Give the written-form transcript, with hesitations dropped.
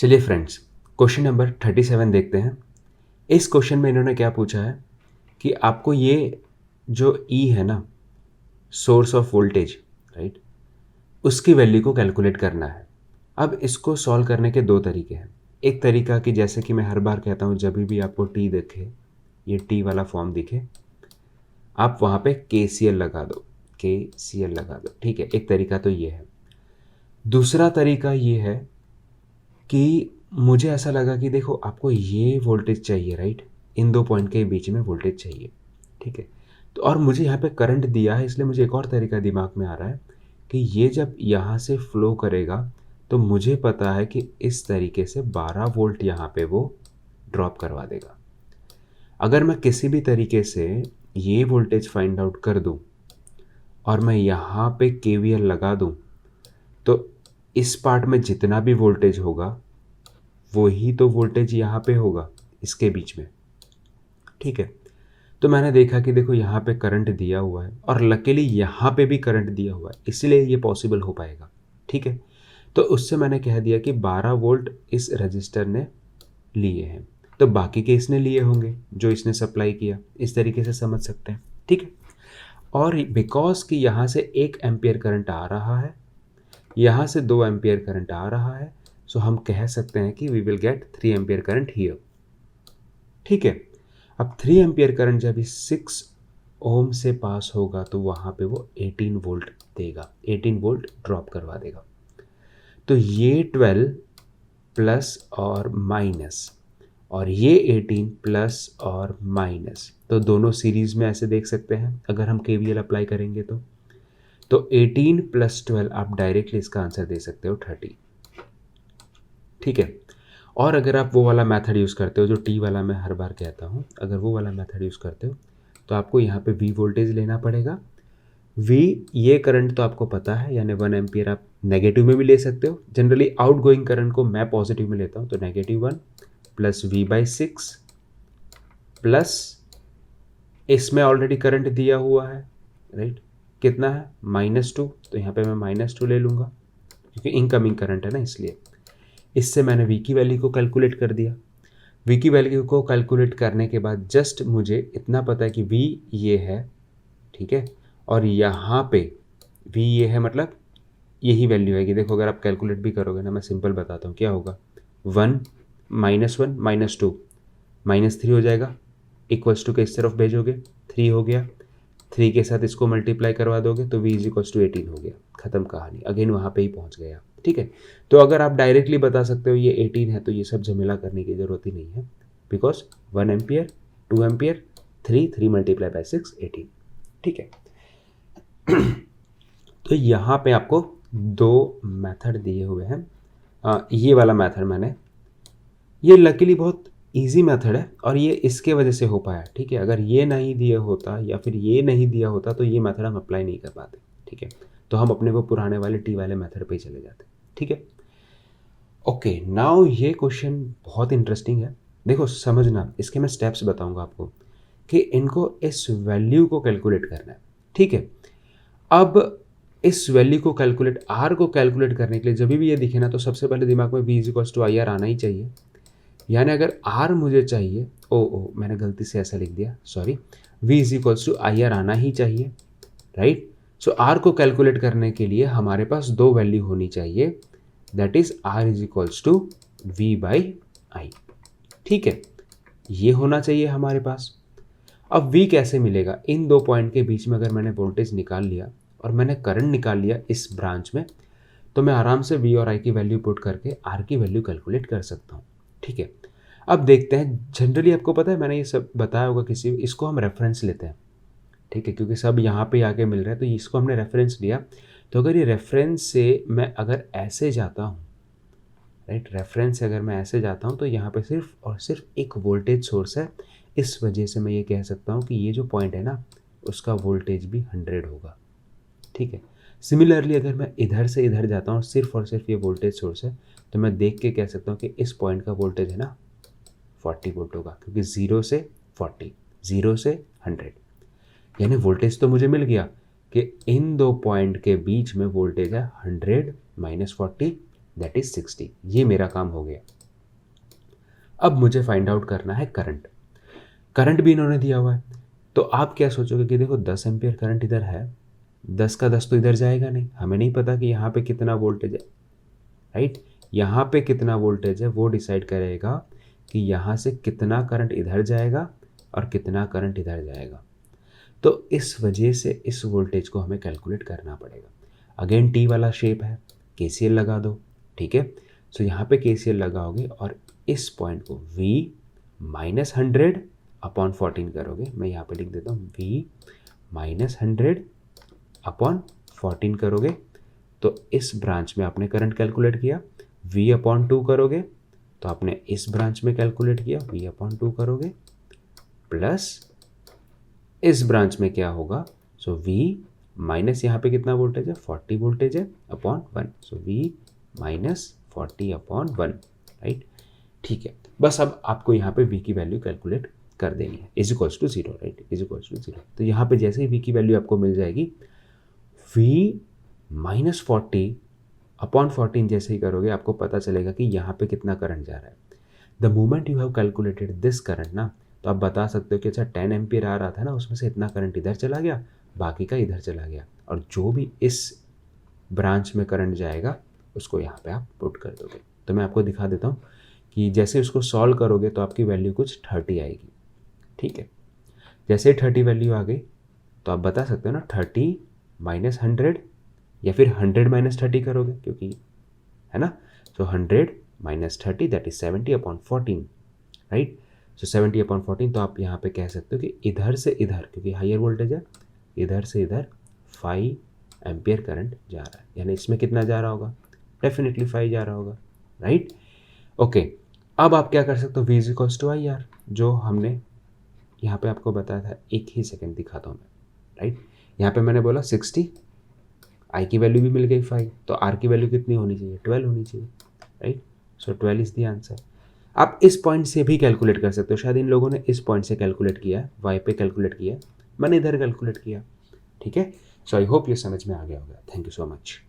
चलिए friends, question number 37 देखते हैं। इस क्वेश्चन में इन्होंने क्या पूछा है कि आपको ये जो ई है ना, सोर्स ऑफ वोल्टेज, राइट, उसकी वैल्यू को कैलकुलेट करना है। अब इसको सॉल्व करने के दो तरीके हैं। एक तरीका कि जैसे कि मैं हर बार कहता हूँ, जब भी आपको टी दिखे, ये टी वाला फॉर्म दिखे, आप वहाँ पे KCL लगा दो, KCL लगा दो, ठीक है। एक तरीका तो ये है। दूसरा तरीका ये है कि मुझे ऐसा लगा कि देखो, आपको ये वोल्टेज चाहिए, राइट, इन दो पॉइंट के बीच में वोल्टेज चाहिए, ठीक है। तो और मुझे यहाँ पे करंट दिया है, इसलिए मुझे एक और तरीका दिमाग में आ रहा है कि ये जब यहाँ से फ्लो करेगा तो मुझे पता है कि इस तरीके से 12 वोल्ट यहाँ पे वो ड्रॉप करवा देगा। अगर मैं किसी भी तरीके से ये वोल्टेज फाइंड आउट कर दूँ और मैं यहाँ पे KVL लगा दूँ, तो इस पार्ट में जितना भी वोल्टेज होगा वही तो वोल्टेज यहाँ पे होगा इसके बीच में, ठीक है। तो मैंने देखा कि देखो, यहाँ पे करंट दिया हुआ है और लकीली यहाँ पे भी करंट दिया हुआ है, इसलिए ये पॉसिबल हो पाएगा, ठीक है। तो उससे मैंने कह दिया कि 12 वोल्ट इस रजिस्टर ने लिए हैं, तो बाकी के इसने लिए होंगे जो इसने सप्लाई किया। इस तरीके से समझ सकते हैं, ठीक है। और बिकॉज कि यहाँ से 1 एम्पियर करंट आ रहा है, यहाँ से 2 एम्पियर करंट आ रहा है, सो हम कह सकते हैं कि we will get 3 ampere current here, ठीक है। अब 3 एम्पियर करंट जब इस 6 ओम से पास होगा तो वहाँ पे वो 18 वोल्ट देगा, 18 वोल्ट ड्रॉप करवा देगा। तो ये 12 प्लस और माइनस और ये 18 प्लस और माइनस, तो दोनों सीरीज में ऐसे देख सकते हैं अगर हम KVL अप्लाई करेंगे तो 18 प्लस 12 आप डायरेक्टली इसका आंसर दे सकते हो 30, ठीक है। और अगर आप वो वाला मेथड यूज़ करते हो जो टी वाला मैं हर बार कहता हूँ, अगर वो वाला मेथड यूज़ करते हो तो आपको यहाँ पे V वोल्टेज लेना पड़ेगा। V, ये करंट तो आपको पता है, यानी 1 एम्पियर आप नेगेटिव में भी ले सकते हो। जनरली आउट गोइंग करंट को मैं पॉजिटिव में लेता हूँ, तो -1 प्लस V/6 प्लस इसमें ऑलरेडी करंट दिया हुआ है, राइट, कितना है -2, तो यहाँ पे मैं -2 ले लूँगा क्योंकि इनकमिंग करंट है ना, इसलिए। इससे मैंने V की वैल्यू को कैलकुलेट कर दिया। V की वैल्यू को कैलकुलेट करने के बाद जस्ट मुझे इतना पता है कि V ये है, ठीक है, और यहाँ पे V ये है, मतलब यही वैल्यू है कि देखो, अगर आप कैलकुलेट भी करोगे ना, मैं सिंपल बताता हूँ क्या होगा। 1 -1 -2 -3 हो जाएगा, इक्वल्स टू के इस तरफ भेजोगे 3 हो गया, 3 के साथ इसको मल्टीप्लाई करवा दोगे तो V = 18 हो गया, ख़त्म कहानी। अगेन वहाँ पे ही पहुँच गया, ठीक है। तो अगर आप डायरेक्टली बता सकते हो ये 18 है, तो ये सब झमेला करने की ज़रूरत ही नहीं है, because 1 ampere 2 ampere 3 multiply by 6 18, ठीक है। तो यहाँ पे आपको 2 मेथड दिए हुए हैं। ये वाला मेथड मैंने, ये लकीली बहुत इजी मेथड है और ये इसके वजह से हो पाया, ठीक है। अगर ये नहीं दिया होता या फिर ये नहीं दिया होता तो ये मेथड हम अप्लाई नहीं कर पाते, ठीक है। तो हम अपने वो पुराने वाले टी वाले मेथड पे ही चले जाते, ठीक है। ओके, नाउ ये क्वेश्चन बहुत इंटरेस्टिंग है। देखो समझना, इसके मैं स्टेप्स बताऊंगा आपको कि इनको इस वैल्यू को कैलकुलेट करना है, ठीक है। अब इस वैल्यू को कैलकुलेट, आर को कैलकुलेट करने के लिए जब भी ये दिखे ना, तो सबसे पहले दिमाग में V = IR आना ही चाहिए। यानी अगर R मुझे चाहिए, मैंने गलती से ऐसा लिख दिया, सॉरी, V = IR आना ही चाहिए, राइट। सो R को कैलकुलेट करने के लिए हमारे पास 2 वैल्यू होनी चाहिए, दैट इज R = V/I, ठीक है। ये होना चाहिए हमारे पास। अब V कैसे मिलेगा? इन 2 पॉइंट के बीच में अगर मैंने वोल्टेज निकाल लिया और मैंने करंट निकाल लिया इस ब्रांच में, तो मैं आराम से V और I की वैल्यू पुट करके R की वैल्यू कैलकुलेट कर सकता हूँ, ठीक है। अब देखते हैं, जनरली आपको पता है, मैंने ये सब बताया होगा किसी, इसको हम रेफरेंस लेते हैं, ठीक है, क्योंकि सब यहाँ पे आके मिल रहा है, तो इसको हमने रेफरेंस लिया। तो अगर ये रेफरेंस से मैं अगर ऐसे जाता हूँ, राइट, रेफरेंस से अगर मैं ऐसे जाता हूँ तो यहाँ पे सिर्फ और सिर्फ एक वोल्टेज सोर्स है। इस वजह से मैं ये कह सकता हूँ कि ये जो पॉइंट है ना, उसका वोल्टेज भी 100 होगा, ठीक है। सिमिलरली अगर मैं इधर से इधर जाता हूँ, सिर्फ और सिर्फ ये वोल्टेज सोर्स है, तो मैं देख के कह सकता हूँ कि इस पॉइंट का वोल्टेज है ना 40 वोल्ट होगा, क्योंकि 0 से 40, 0 से 100, यानी वोल्टेज तो मुझे मिल गया कि इन 2 पॉइंट के बीच में वोल्टेज है 100 - 40 दैट इज 60। ये मेरा काम हो गया। अब मुझे फाइंड आउट करना है करंट। करंट भी इन्होंने दिया हुआ है, तो आप क्या सोचोगे कि देखो 10 एम्पियर करंट इधर है, 10 का 10 तो इधर जाएगा नहीं, हमें नहीं पता कि यहाँ पे कितना वोल्टेज है, राइट। यहाँ पे कितना वोल्टेज है वो डिसाइड करेगा कि यहाँ से कितना करंट इधर जाएगा और कितना करंट इधर जाएगा। तो इस वजह से इस वोल्टेज को हमें कैलकुलेट करना पड़ेगा। अगेन टी वाला शेप है, केसीएल लगा दो, ठीक है। सो यहाँ पे केसीएल लगाओगे और इस पॉइंट को V माइनस 100 अपॉन 14 करोगे। मैं यहाँ पे लिख देता हूँ V माइनस 100 अपॉन 14 करोगे, तो इस ब्रांच में आपने करंट कैलकुलेट किया। V अपॉन 2 करोगे तो आपने इस ब्रांच में कैलकुलेट किया, V अपॉन 2 करोगे, प्लस इस ब्रांच में क्या होगा, सो V माइनस यहाँ पे कितना वोल्टेज है, 40 वोल्टेज है, अपॉन 1, सो V माइनस 40 अपॉन 1, राइट। ठीक है, बस अब आपको यहाँ पे V की वैल्यू कैलकुलेट कर देनी है, is equals to 0, right, is equals to 0। तो यहाँ पे जैसे ही V की वैल्यू आपको मिल जाएगी, V माइनस 40 अपॉन 14 जैसे ही करोगे आपको पता चलेगा कि यहाँ पे कितना करंट जा रहा है। The moment you have calculated this current ना, तो आप बता सकते हो कि अच्छा 10 एम्पियर आ रहा था ना, उसमें से इतना करंट इधर चला गया, बाकी का इधर चला गया, और जो भी इस ब्रांच में करंट जाएगा उसको यहाँ पे आप पुट कर दोगे। तो मैं आपको दिखा देता हूँ कि जैसे उसको सॉल्व करोगे तो आपकी वैल्यू कुछ 30 आएगी, ठीक है। जैसे 30 वैल्यू आ गई तो आप बता सकते हो ना 30 माइनस 100, या फिर 100 माइनस 30 करोगे, क्योंकि है ना। सो 100 minus 30 that is 70 upon 14, right. So 70 upon 14, तो आप यहाँ पे कह सकते हो कि इधर से इधर, क्योंकि हायर वोल्टेज है, इधर से इधर 5 एम्पियर करंट जा रहा है, यानी इसमें कितना जा रहा होगा, डेफिनेटली 5 जा रहा होगा, राइट। ओके, अब आप क्या कर सकते हो, V is equals to I R, जो हमने यहाँ पे आपको बताया था। एक ही सेकेंड दिखाता हूँ मैं, राइट। यहाँ पे मैंने बोला 60, I की वैल्यू भी मिल गई 5, तो R की वैल्यू कितनी होनी चाहिए, 12 होनी चाहिए, right. So 12 is the answer. आप इस पॉइंट से भी कैलकुलेट कर सकते हो, शायद इन लोगों ने इस पॉइंट से कैलकुलेट किया है, Y पे कैलकुलेट किया है, मैंने इधर कैलकुलेट किया, ठीक है। सो आई होप ये समझ में आ गया होगा। Thank you so much.